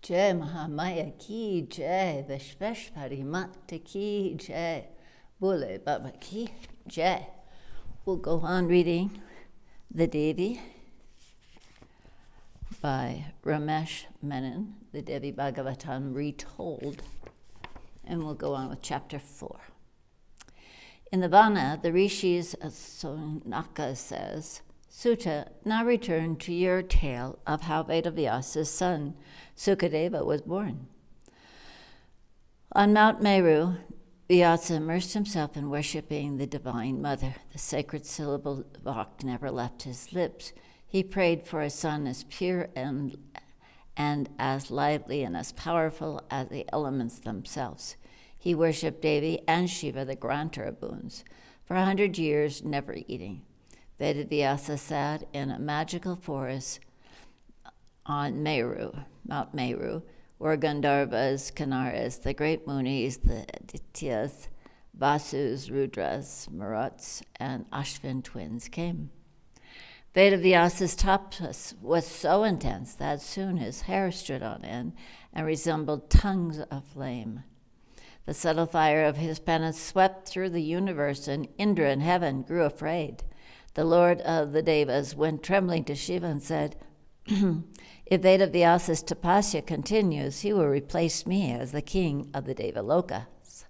Jai Mahamaya ki jai, Vishveshwari Mata ki jai, Bole Baba ki jai. We'll go on reading the Devi by Ramesh Menon, the Devi Bhagavatam Retold, and we'll go on with chapter 4. In the Vana, the rishis Sonaka says, Sutta, now return to your tale of how Vedavyasa's son Sukadeva was born. On Mount Meru, Vyasa immersed himself in worshipping the Divine Mother. The sacred syllable Vak never left his lips. He prayed for a son as pure and as lively and as powerful as the elements themselves. He worshipped Devi and Shiva, the granter of boons, for 100 years, never eating. Vedavyasa sat in a magical forest on Meru, Mount Meru, where Gandharvas, Kanaras, the great Munis, the Adityas, Vasus, Rudras, Maruts, and Ashvin twins came. Vedavyasa's tapas was so intense that soon his hair stood on end and resembled tongues of flame. The subtle fire of his penance swept through the universe, and Indra in heaven grew afraid. The Lord of the Devas went trembling to Shiva and said, If Vedavyasa's tapasya continues, he will replace me as the king of the Devalokas.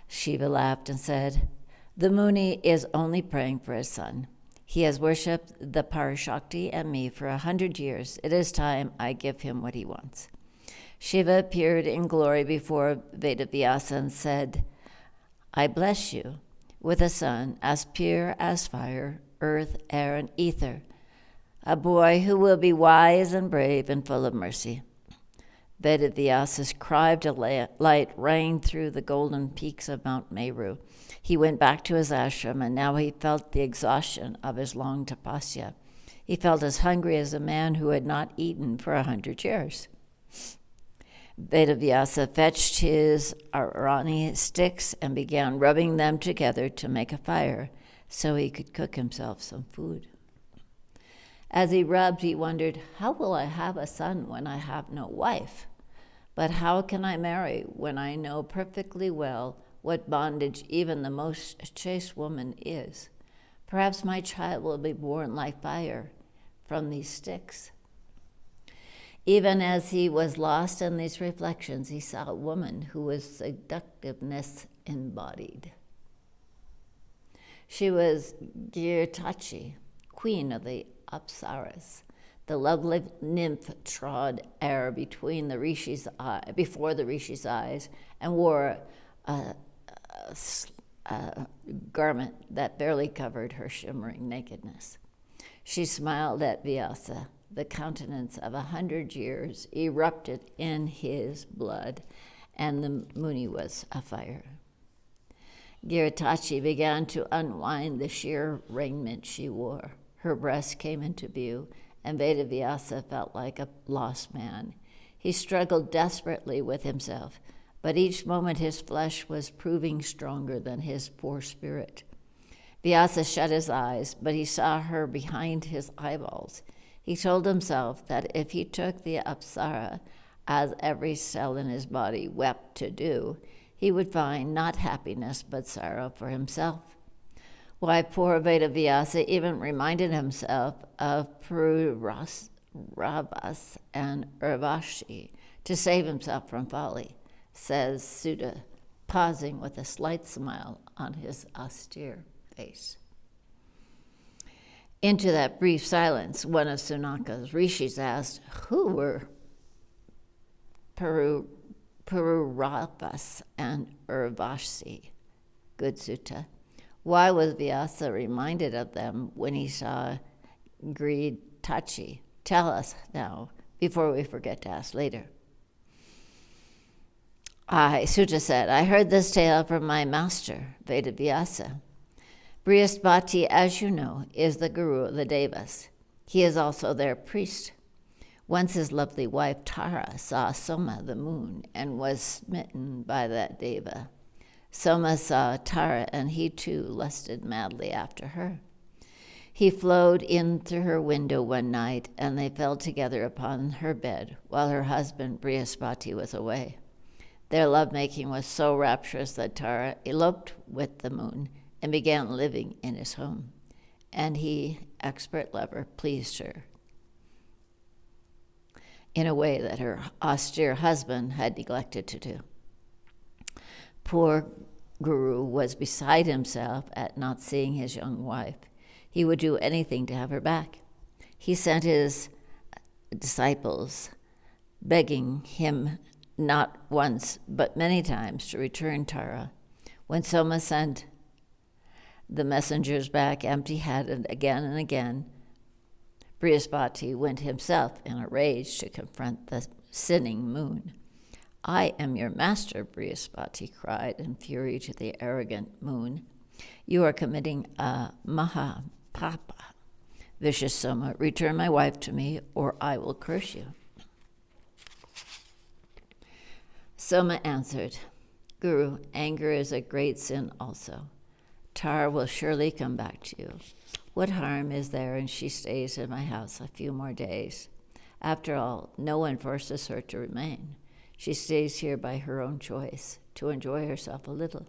Shiva laughed and said, The Muni is only praying for his son. He has worshipped the Parashakti and me for 100 years. It is time I give him what he wants. Shiva appeared in glory before Vedavyasa and said, I bless you with a son as pure as fire, earth, air, and ether, a boy who will be wise and brave and full of mercy. Vedavyasa's cry of delight rang through the golden peaks of Mount Meru. He went back to his ashram, and now he felt the exhaustion of his long tapasya. He felt as hungry as a man who had not eaten for 100 years. Vedavyasa fetched his Arani sticks and began rubbing them together to make a fire so he could cook himself some food. As he rubbed, he wondered, how will I have a son when I have no wife? But how can I marry when I know perfectly well what bondage even the most chaste woman is? Perhaps my child will be born like fire from these sticks. Even as he was lost in these reflections, he saw a woman who was seductiveness embodied. She was Girtachi, queen of the Apsaras. The lovely nymph trod air before the rishi's eyes and wore a garment that barely covered her shimmering nakedness. She smiled at Vyasa. The countenance of 100 years erupted in his blood, and the Muni was afire. Giritachi began to unwind the sheer raiment she wore. Her breast came into view, and Vedavyasa felt like a lost man. He struggled desperately with himself, but each moment his flesh was proving stronger than his poor spirit. Vyasa shut his eyes, but he saw her behind his eyeballs. He told himself that if he took the Apsara, as every cell in his body wept to do, he would find not happiness but sorrow for himself. Why, poor Vedavyasa even reminded himself of Pururavas and Urvashi to save himself from folly, says Sutta, pausing with a slight smile on his austere face. Into that brief silence, one of Sunaka's rishis asked, who were Pururavas and Urvashi? Good Sutta. Why was Vyasa reminded of them when he saw Giritachi? Tell us now, before we forget to ask later. Sutta said, I heard this tale from my master, Vedavyasa. Brihaspati, as you know, is the guru of the Devas. He is also their priest. Once his lovely wife Tara saw Soma the moon and was smitten by that Deva. Soma saw Tara, and he too lusted madly after her. He flowed in through her window one night, and they fell together upon her bed while her husband Brihaspati was away. Their lovemaking was so rapturous that Tara eloped with the moon and began living in his home. And he, expert lover, pleased her in a way that her austere husband had neglected to do. Poor Guru was beside himself at not seeing his young wife. He would do anything to have her back. He sent his disciples, begging him not once but many times to return Tara. When Soma sent the messengers back empty-handed again and again, Brihaspati went himself in a rage to confront the sinning moon. "I am your master," Brihaspati cried in fury to the arrogant moon. "You are committing a mahapapa. Vicious Soma, return my wife to me, or I will curse you." Soma answered, "Guru, anger is a great sin also. Tara will surely come back to you. What harm is there if she stays in my house a few more days? After all, no one forces her to remain. She stays here by her own choice, to enjoy herself a little."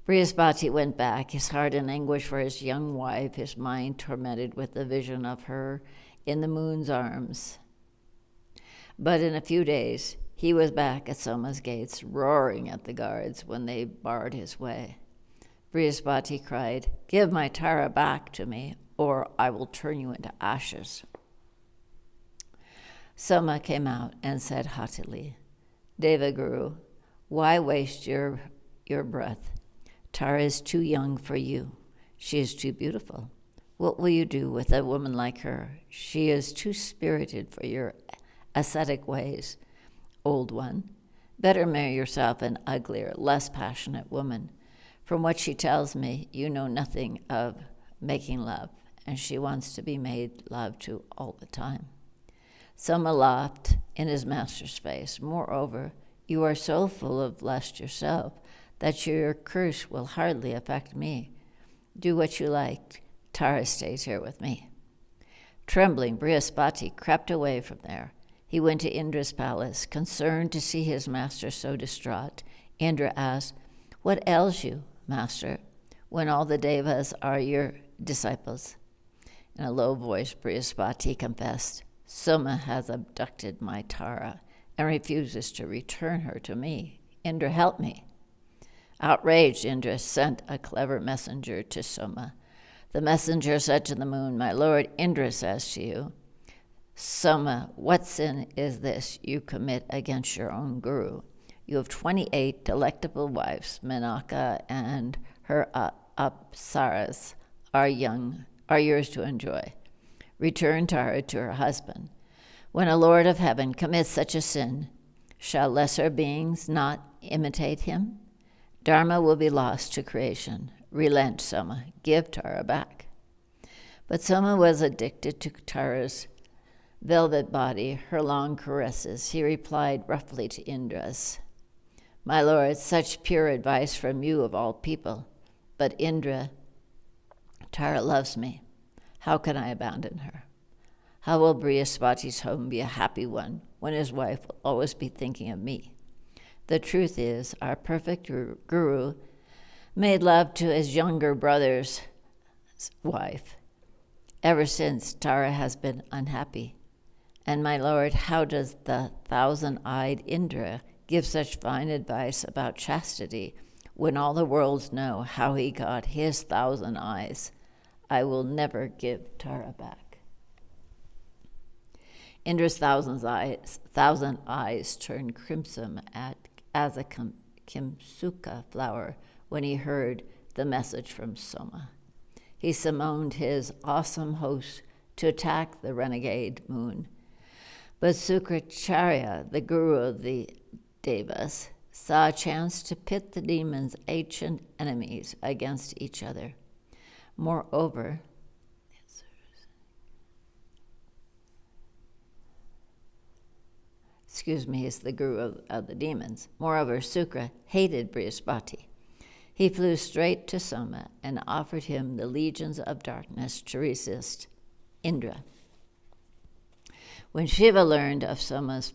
Brihaspati went back, his heart in anguish for his young wife, his mind tormented with the vision of her in the moon's arms. But in a few days, he was back at Soma's gates, roaring at the guards when they barred his way. Brihaspati cried, "Give my Tara back to me, or I will turn you into ashes." Soma came out and said haughtily, "Devaguru, why waste your breath? Tara is too young for you. She is too beautiful. What will you do with a woman like her? She is too spirited for your ascetic ways, old one. Better marry yourself an uglier, less passionate woman. From what she tells me, you know nothing of making love, and she wants to be made love to all the time." Soma laughed in his master's face. "Moreover, you are so full of lust yourself that your curse will hardly affect me. Do what you like. Tara stays here with me." Trembling, Brihaspati crept away from there. He went to Indra's palace, concerned to see his master so distraught. Indra asked, "What ails you, master, when all the devas are your disciples?" In a low voice, Brihaspati confessed, "Soma has abducted my Tara and refuses to return her to me. Indra, help me." Outraged, Indra sent a clever messenger to Soma. The messenger said to the moon, "My lord Indra says to you, Soma, what sin is this you commit against your own guru? You have 28 delectable wives. Menaka and her apsaras are yours to enjoy. Return Tara to her husband. When a lord of heaven commits such a sin, shall lesser beings not imitate him? Dharma will be lost to creation. Relent, Soma. Give Tara back." But Soma was addicted to Tara's velvet body, her long caresses. He replied roughly to Indra's, "My lord, such pure advice from you of all people. But Indra, Tara loves me. How can I abandon her? How will Brihaspati's home be a happy one when his wife will always be thinking of me? The truth is, our perfect guru made love to his younger brother's wife. Ever since, Tara has been unhappy. And my lord, how does the thousand-eyed Indra give such fine advice about chastity when all the worlds know how he got his 1,000 eyes? I will never give Tara back." Indra's 1,000 eyes turned crimson as a kimsuka flower when he heard the message from Soma. He summoned his awesome host to attack the renegade moon. But Sukracharya, the guru of the Devas, saw a chance to pit the demons' ancient enemies against each other. Moreover, he's the guru of the demons. Moreover, Sukra hated Brihaspati. He flew straight to Soma and offered him the legions of darkness to resist Indra. When Shiva learned of Soma's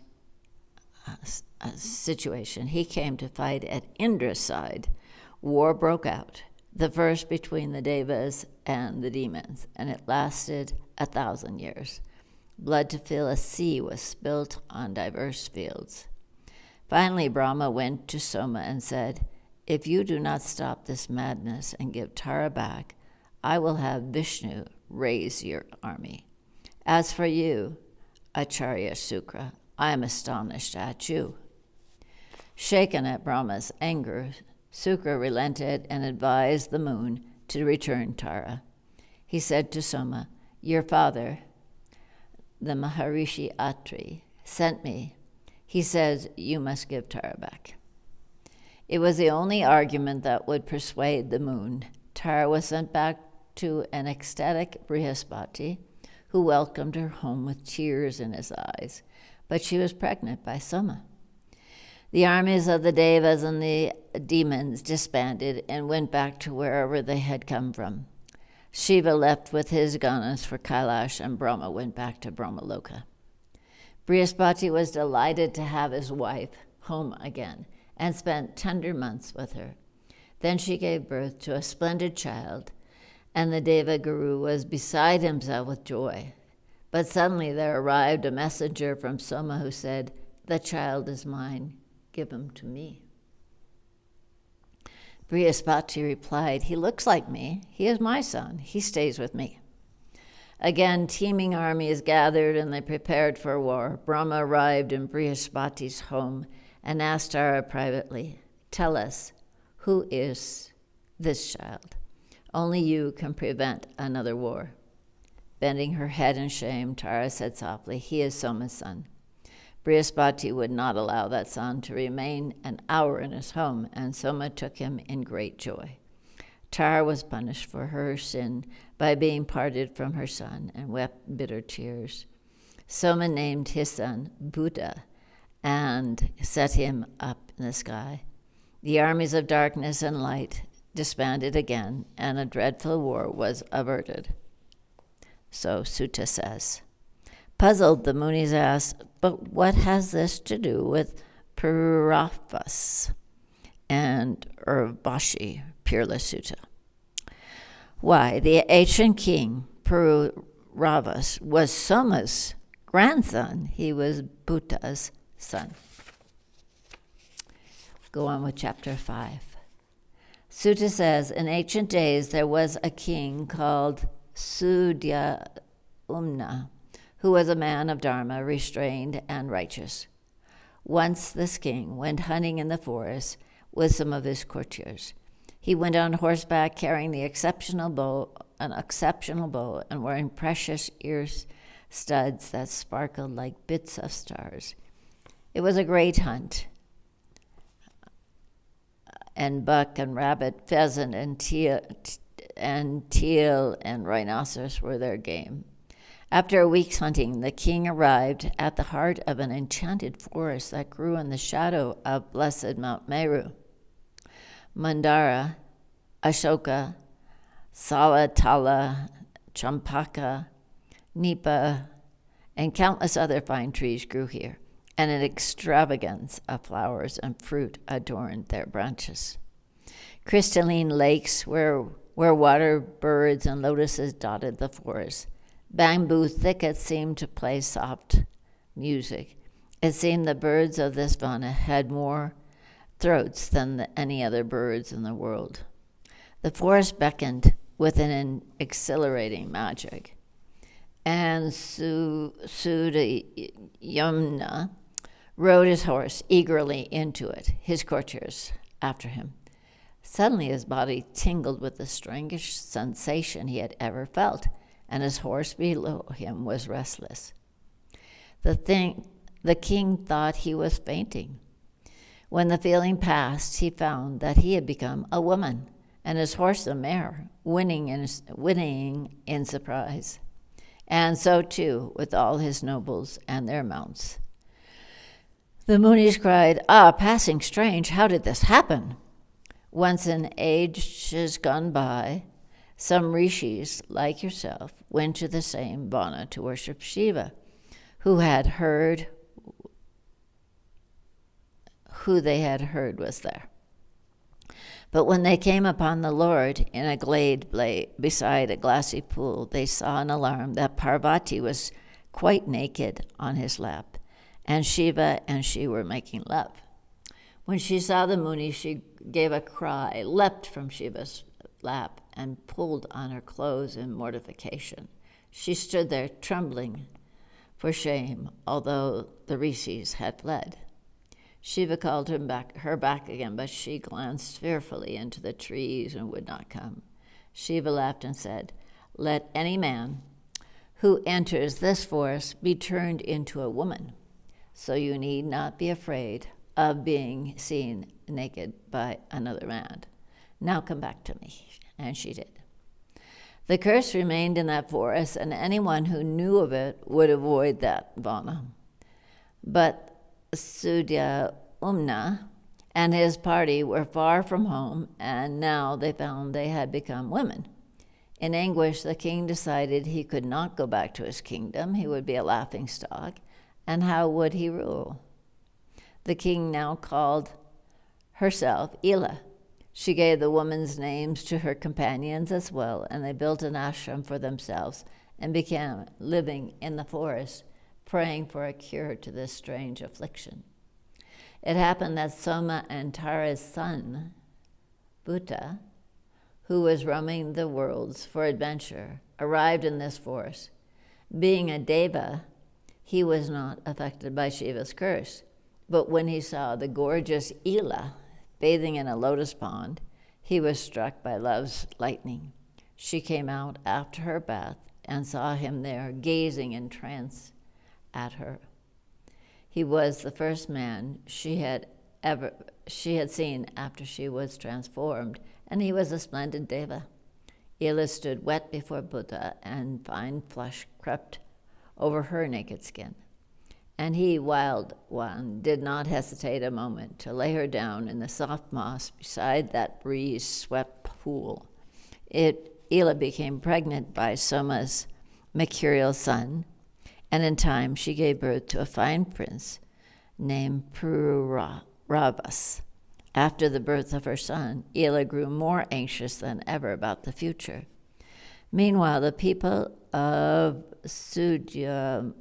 situation, he came to fight at Indra's side. War broke out, the first between the Devas and the demons, and it lasted 1,000 years. Blood to fill a sea was spilt on diverse fields. Finally, Brahma went to Soma and said, "If you do not stop this madness and give Tara back, I will have Vishnu raise your army. As for you, Acharya Sukra, I am astonished at you." Shaken at Brahma's anger, Sukra relented and advised the moon to return Tara. He said to Soma, "Your father, the Maharishi Atri, sent me. He says you must give Tara back." It was the only argument that would persuade the moon. Tara was sent back to an ecstatic Brihaspati, who welcomed her home with tears in his eyes, but she was pregnant by Soma. The armies of the Devas and the demons disbanded and went back to wherever they had come from. Shiva left with his ganas for Kailash, and Brahma went back to Brahmaloka. Brihaspati was delighted to have his wife home again and spent tender months with her. Then she gave birth to a splendid child, and the Deva Guru was beside himself with joy. But suddenly there arrived a messenger from Soma who said, "The child is mine. Give him to me." Brihaspati replied, "He looks like me. He is my son. He stays with me." Again, teeming armies gathered and they prepared for war. Brahma arrived in Brihaspati's home and asked Tara privately, "Tell us, who is this child? Only you can prevent another war." Bending her head in shame, Tara said softly, "He is Soma's son." Brihaspati would not allow that son to remain an hour in his home, and Soma took him in great joy. Tara was punished for her sin by being parted from her son and wept bitter tears. Soma named his son Buddha and set him up in the sky. The armies of darkness and light disbanded again, and a dreadful war was averted. So Sutta says. Puzzled, the Munis asked, "But what has this to do with Pururafas and Urvashi, Peerless Sutta?" Why, the ancient king Pururavas was Soma's grandson. He was Buddha's son. Go on with chapter 5. Sutta says, in ancient days there was a king called Sudyaumna, who was a man of dharma, restrained and righteous. Once this king went hunting in the forest with some of his courtiers. He went on horseback carrying an exceptional bow, and wearing precious ear studs that sparkled like bits of stars. It was a great hunt, and buck and rabbit, pheasant and teal and rhinoceros were their game. After a week's hunting, the king arrived at the heart of an enchanted forest that grew in the shadow of blessed Mount Meru. Mandara, Ashoka, Salatala, Champaka, Nipa, and countless other fine trees grew here, and an extravagance of flowers and fruit adorned their branches. Crystalline lakes where water birds and lotuses dotted the forest. Bamboo thickets seemed to play soft music. It seemed the birds of this vana had more throats than any other birds in the world. The forest beckoned with an exhilarating magic, and Sudyaumna rode his horse eagerly into it, his courtiers after him. Suddenly his body tingled with the strangest sensation he had ever felt, and his horse below him was restless. The king thought he was fainting. When the feeling passed, he found that he had become a woman, and his horse a mare, whinnying in surprise. And so, too, with all his nobles and their mounts. The Munis cried, "Ah, passing strange, how did this happen?" Once in ages gone by, some rishis, like yourself, went to the same vana to worship Shiva, who they had heard was there. But when they came upon the Lord in a glade beside a glassy pool, they saw in alarm that Parvati was quite naked on his lap, and Shiva and she were making love. When she saw the Muni, she gave a cry, leapt from Shiva's lap, and pulled on her clothes in mortification. She stood there trembling for shame, although the rishis had fled. Shiva called her back again, but she glanced fearfully into the trees and would not come. Shiva laughed and said, "Let any man who enters this forest be turned into a woman, so you need not be afraid of being seen naked by another man. Now come back to me." And she did. The curse remained in that forest, and anyone who knew of it would avoid that vana. But Sudya and his party were far from home, and now they found they had become women. In anguish, the king decided he could not go back to his kingdom. He would be a laughingstock, and how would he rule? The king now called herself Ila. She gave the women's names to her companions as well, and they built an ashram for themselves and began living in the forest, praying for a cure to this strange affliction. It happened that Soma and Tara's son, Bhuta, who was roaming the worlds for adventure, arrived in this forest. Being a deva, he was not affected by Shiva's curse, but when he saw the gorgeous Ila bathing in a lotus pond, he was struck by love's lightning. She came out after her bath and saw him there, gazing in trance at her. He was the first man she had seen after she was transformed, and he was a splendid deva. Ila stood wet before Buddha, and fine flush crept over her naked skin. And he, wild one, did not hesitate a moment to lay her down in the soft moss beside that breeze-swept pool. Ila became pregnant by Soma's mercurial son, and in time she gave birth to a fine prince named Pururavas. After the birth of her son, Ila grew more anxious than ever about the future. Meanwhile, the people of Sudyamanna's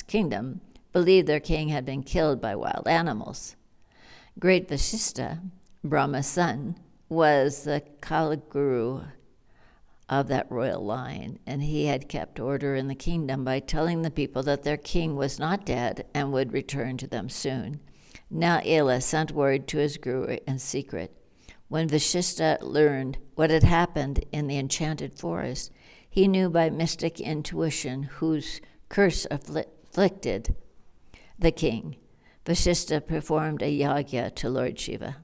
kingdom believed their king had been killed by wild animals. Great Vashishta, Brahma's son, was the Kalaguru of that royal line, and he had kept order in the kingdom by telling the people that their king was not dead and would return to them soon. Now Ila sent word to his guru in secret. When Vashishta learned what had happened in the enchanted forest, he knew by mystic intuition whose curse afflicted the king. Vashishta performed a yagya to Lord Shiva.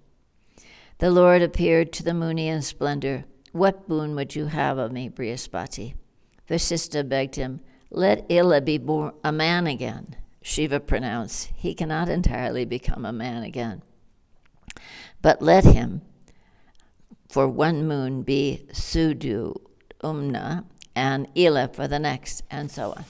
The Lord appeared to the Muni in splendor. "What boon would you have of me, Brihaspati?" Vashishta begged him, "Let Ila be born a man again." Shiva pronounced, "He cannot entirely become a man again, but let him for one moon be Sudya and Ila for the next," and so on.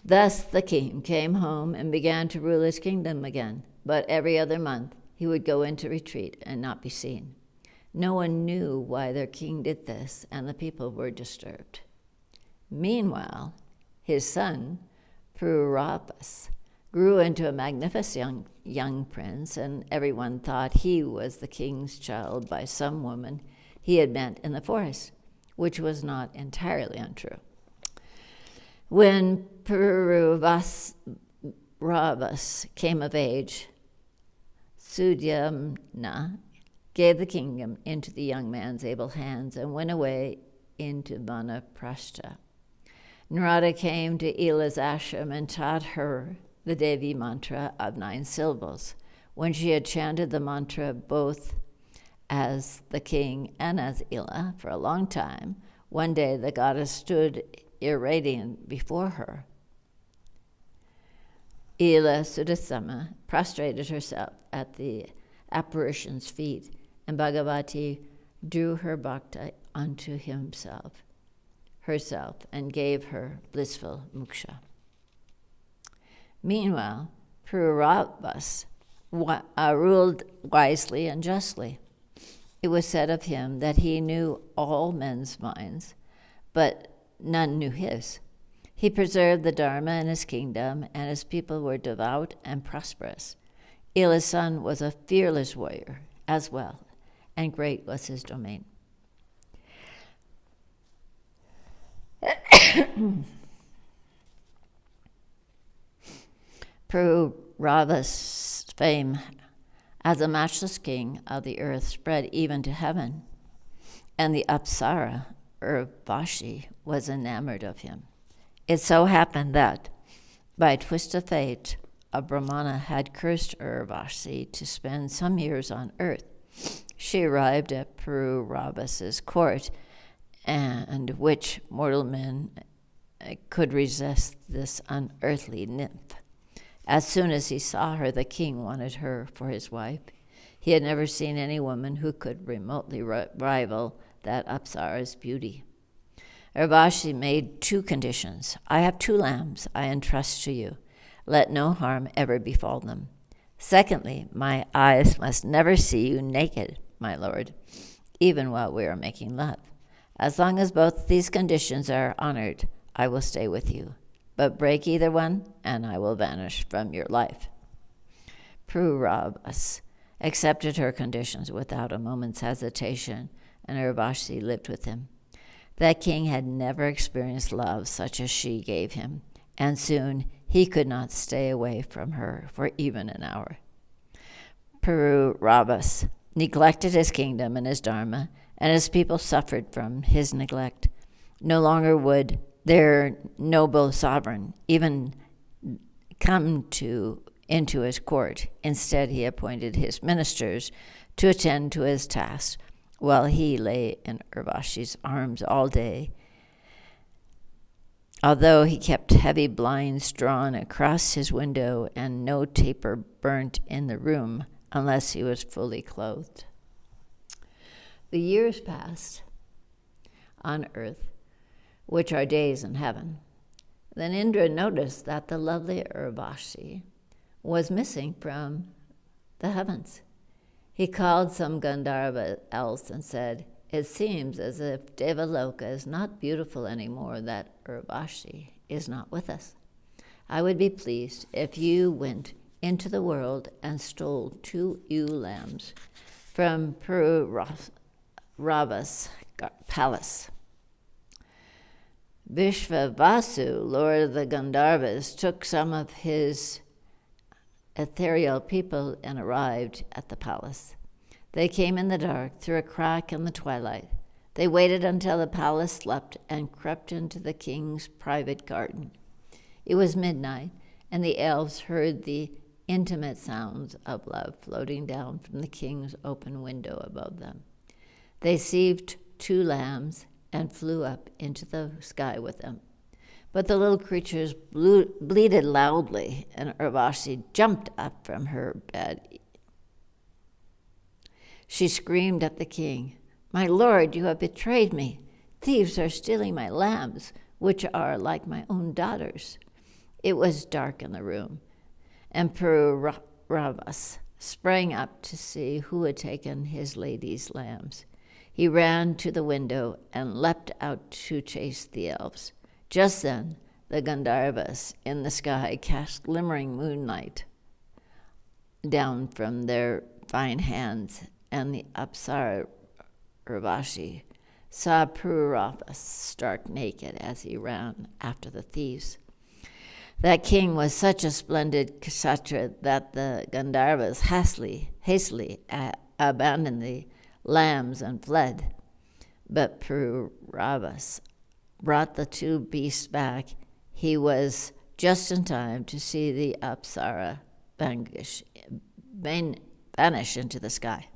Thus the king came home and began to rule his kingdom again, but every other month he would go into retreat and not be seen. No one knew why their king did this, and the people were disturbed. Meanwhile, his son, Pururavas, grew into a magnificent young prince, and everyone thought he was the king's child by some woman he had met in the forest, which was not entirely untrue. When Pururavas came of age, Sudyamanna gave the kingdom into the young man's able hands and went away into Vanaprastha. Narada came to Ila's ashram and taught her the Devi mantra of 9 syllables. When she had chanted the mantra both as the king and as Ila for a long time, one day the goddess stood irradiant before her. Ila Sudasama prostrated herself at apparition's feet, and Bhagavati drew her bhakta unto herself, and gave her blissful moksha. Meanwhile, Pururabhas ruled wisely and justly. It was said of him that he knew all men's minds, but none knew his. He preserved the Dharma in his kingdom, and his people were devout and prosperous. Ila's son was a fearless warrior as well, and great was his domain. Pururabhas' fame as a matchless king of the earth spread even to heaven, and the Apsara, Urvashi, was enamored of him. It so happened that, by a twist of fate, a Brahmana had cursed Urvashi to spend some years on earth. She arrived at Pururabhas' court, and which mortal men could resist this unearthly nymph? As soon as he saw her, the king wanted her for his wife. He had never seen any woman who could remotely rival that Apsara's beauty. Urvashi made 2 conditions. I have 2 lambs I entrust to you. Let no harm ever befall them. Secondly, my eyes must never see you naked, my lord, even while we are making love. As long as both these conditions are honored, I will stay with you. But break either one, and I will vanish from your life. Pururabhas accepted her conditions without a moment's hesitation, and Urvashi lived with him. That king had never experienced love such as she gave him, and soon he could not stay away from her for even an hour. Pururabhas neglected his kingdom and his dharma, and his people suffered from his neglect. No longer would their noble sovereign even come into his court. Instead, he appointed his ministers to attend to his tasks while he lay in Urvashi's arms all day. Although he kept heavy blinds drawn across his window and no taper burnt in the room unless he was fully clothed. The years passed on earth, which are days in heaven. Then Indra noticed that the lovely Urvashi was missing from the heavens. He called some Gandharva else and said, "It seems as if Devaloka is not beautiful anymore, that Urvashi is not with us. I would be pleased if you went into the world and stole 2 ewe lambs from Pururabhas' palace." Vishvavasu, lord of the Gandharvas, took some of his ethereal people and arrived at the palace. They came in the dark, through a crack in the twilight. They waited until the palace slept and crept into the king's private garden. It was midnight, and the elves heard the intimate sounds of love floating down from the king's open window above them. They seized 2 lambs and flew up into the sky with them. But the little creatures bleated loudly, and Urvashi jumped up from her bed. She screamed at the king, "My lord, you have betrayed me. Thieves are stealing my lambs, which are like my own daughters." It was dark in the room, and Pururabhas sprang up to see who had taken his lady's lambs. He ran to the window and leapt out to chase the elves. Just then, the Gandharvas in the sky cast glimmering moonlight down from their fine hands, and the Apsara Urvashi saw Pururabhas stark naked as he ran after the thieves. That king was such a splendid kshatriya that the Gandharvas hastily abandoned the lambs and fled. But Pururabhas brought the 2 beasts back. He was just in time to see the Apsara vanish into the sky.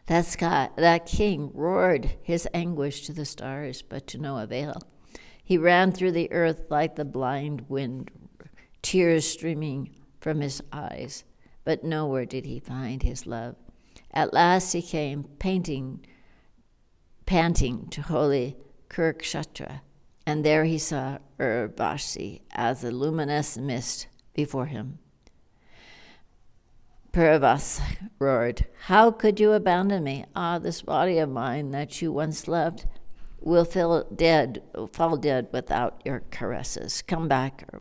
That king roared his anguish to the stars, but to no avail. He ran through the earth like the blind wind, tears streaming from his eyes. but nowhere did he find his love. At last he came panting to holy Kurukshetra, and there he saw Urvashi as a luminous mist before him. Puravas roared, "How could you abandon me? Ah, this body of mine that you once loved will fall dead without your caresses. Come back,